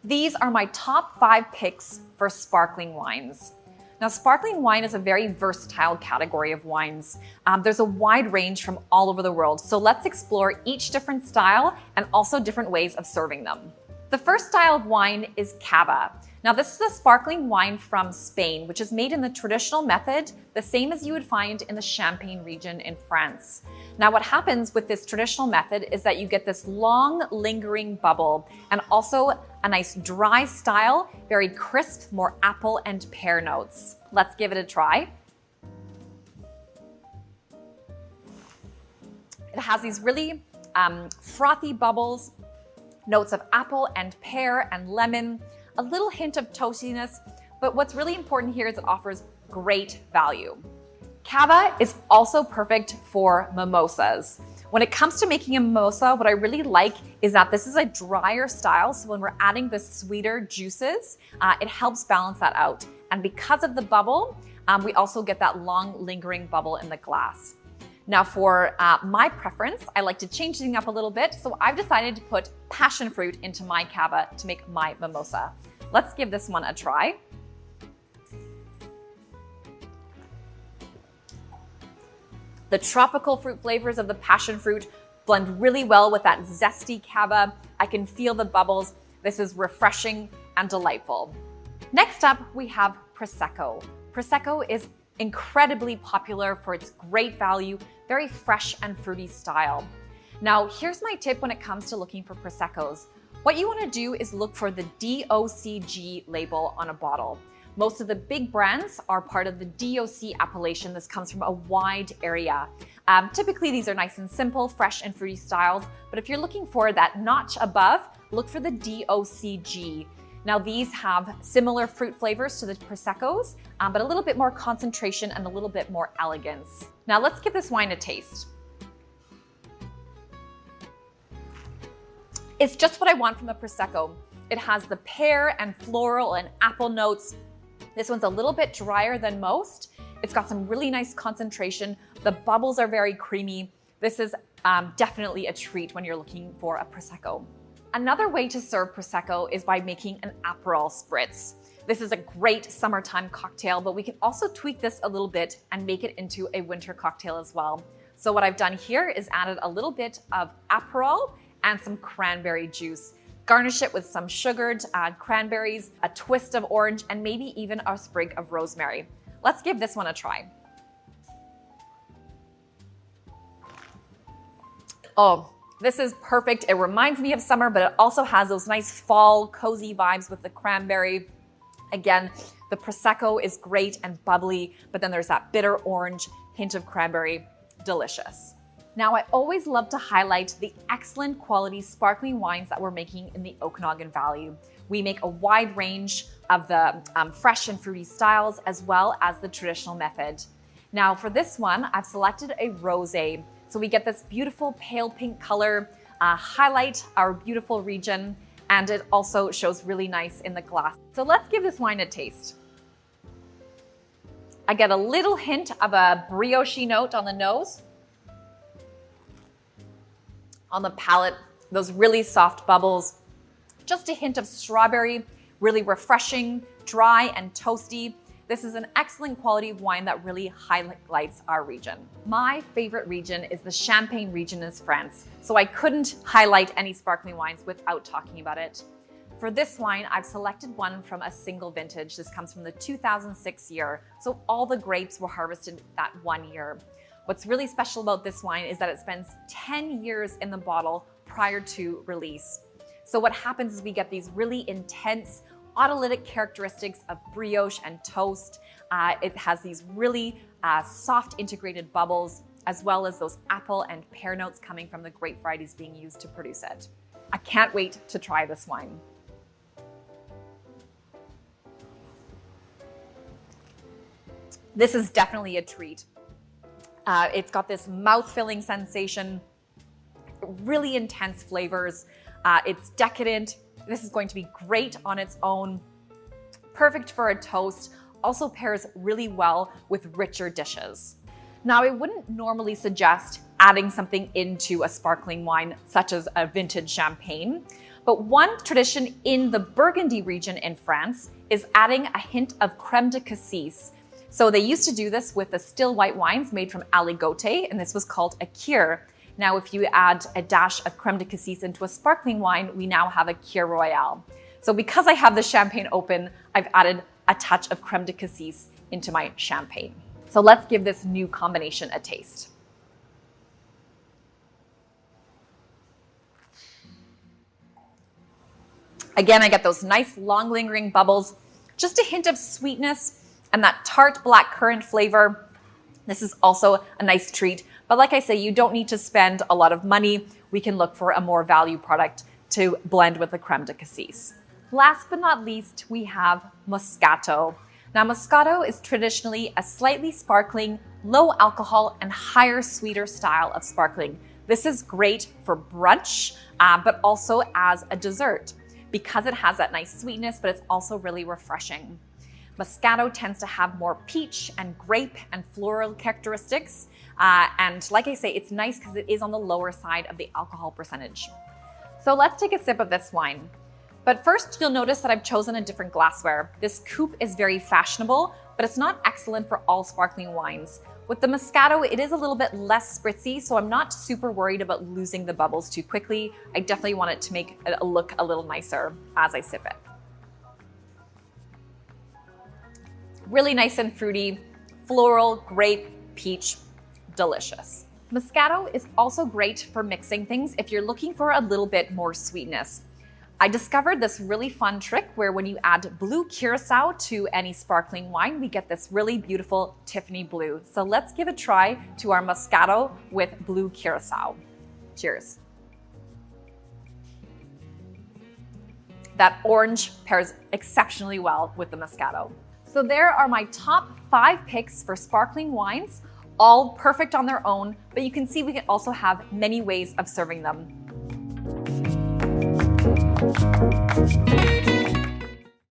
These are my top 5 picks for sparkling wines. Now, sparkling wine is a very versatile category of wines. There's a wide range from all over the world, so let's explore each different style and also different ways of serving them. The first style of wine is Cava. Now, this is a sparkling wine from Spain, which is made in the traditional method, the same as you would find in the Champagne region in France. Now, what happens with this traditional method is that you get this long, lingering bubble and also a nice dry style, very crisp, more apple and pear notes. Let's give it a try. It has these really frothy bubbles, notes of apple and pear and lemon, a little hint of toastiness, but what's really important here is it offers great value. Cava is also perfect for mimosas. When it comes to making a mimosa, what I really like is that this is a drier style, so when we're adding the sweeter juices, it helps balance that out. And because of the bubble, we also get that long lingering bubble in the glass. Now for my preference, I like to change things up a little bit, so I've decided to put passion fruit into my Cava to make my mimosa. Let's give this one a try. The tropical fruit flavors of the passion fruit blend really well with that zesty Cava. I can feel the bubbles. This is refreshing and delightful. Next up, we have Prosecco. Prosecco is incredibly popular for its great value, very fresh and fruity style. Now, here's my tip when it comes to looking for Proseccos. What you want to do is look for the DOCG label on a bottle. Most of the big brands are part of the DOC appellation. This comes from a wide area. Typically, these are nice and simple, fresh and fruity styles, but if you're looking for that notch above, look for the DOCG. Now, these have similar fruit flavors to the Proseccos, but a little bit more concentration and a little bit more elegance. Now, let's give this wine a taste. It's just what I want from a Prosecco. It has the pear and floral and apple notes. This one's a little bit drier than most. It's got some really nice concentration. The bubbles are very creamy. This is definitely a treat when you're looking for a Prosecco. Another way to serve Prosecco is by making an Aperol spritz. This is a great summertime cocktail, but we can also tweak this a little bit and make it into a winter cocktail as well. So what I've done here is added a little bit of Aperol and some cranberry juice. Garnish it with some sugared cranberries, a twist of orange, and maybe even a sprig of rosemary. Let's give this one a try. Oh, this is perfect. It reminds me of summer, but it also has those nice fall, cozy vibes with the cranberry. Again, the Prosecco is great and bubbly, but then there's that bitter orange hint of cranberry. Delicious. Now, I always love to highlight the excellent quality sparkling wines that we're making in the Okanagan Valley. We make a wide range of the fresh and fruity styles as well as the traditional method. Now, for this one, I've selected a rosé. So we get this beautiful pale pink color, highlight our beautiful region, and it also shows really nice in the glass. So let's give this wine a taste. I get a little hint of a brioche note on the nose. On the palate, those really soft bubbles, just a hint of strawberry, really refreshing, dry and toasty. This is an excellent quality of wine that really highlights our region. My favorite region is the Champagne region in France, so I couldn't highlight any sparkling wines without talking about it. For this wine, I've selected one from a single vintage. This comes from the 2006 year, so all the grapes were harvested that one year. What's really special about this wine is that it spends 10 years in the bottle prior to release. So what happens is we get these really intense autolytic characteristics of brioche and toast. It has these really soft integrated bubbles, as well as those apple and pear notes coming from the grape varieties being used to produce it. I can't wait to try this wine. This is definitely a treat. It's got this mouth-filling sensation, really intense flavors. It's decadent. This is going to be great on its own, perfect for a toast, also pairs really well with richer dishes. Now, I wouldn't normally suggest adding something into a sparkling wine, such as a vintage champagne, But one tradition in the Burgundy region in France is adding a hint of creme de cassis. So they used to do this with the still white wines made from aligote, and this was called a cure. Now, if you add a dash of creme de cassis into a sparkling wine, we now have a cure royale. So because I have the champagne open, I've added a touch of creme de cassis into my champagne. So let's give this new combination a taste. Again, I get those nice long lingering bubbles, just a hint of sweetness and that tart black currant flavor. This is also a nice treat. But like I say, you don't need to spend a lot of money. We can look for a more value product to blend with the creme de cassis. Last but not least, we have Moscato. Now, Moscato is traditionally a slightly sparkling, low alcohol and higher sweeter style of sparkling. This is great for brunch, but also as a dessert, because it has that nice sweetness, but it's also really refreshing. Moscato tends to have more peach and grape and floral characteristics. And like I say, it's nice because it is on the lower side of the alcohol percentage. So let's take a sip of this wine. But first, you'll notice that I've chosen a different glassware. This coupe is very fashionable, but it's not excellent for all sparkling wines. With the Moscato, it is a little bit less spritzy, so I'm not super worried about losing the bubbles too quickly. I definitely want it to make it look a little nicer as I sip it. Really nice and fruity, floral, grape, peach, delicious. Moscato is also great for mixing things if you're looking for a little bit more sweetness. I discovered this really fun trick where when you add blue curacao to any sparkling wine, we get this really beautiful Tiffany blue. So let's give a try to our Moscato with blue curacao. Cheers. That orange pairs exceptionally well with the Moscato. So there are my top 5 picks for sparkling wines, all perfect on their own, but you can see we can also have many ways of serving them.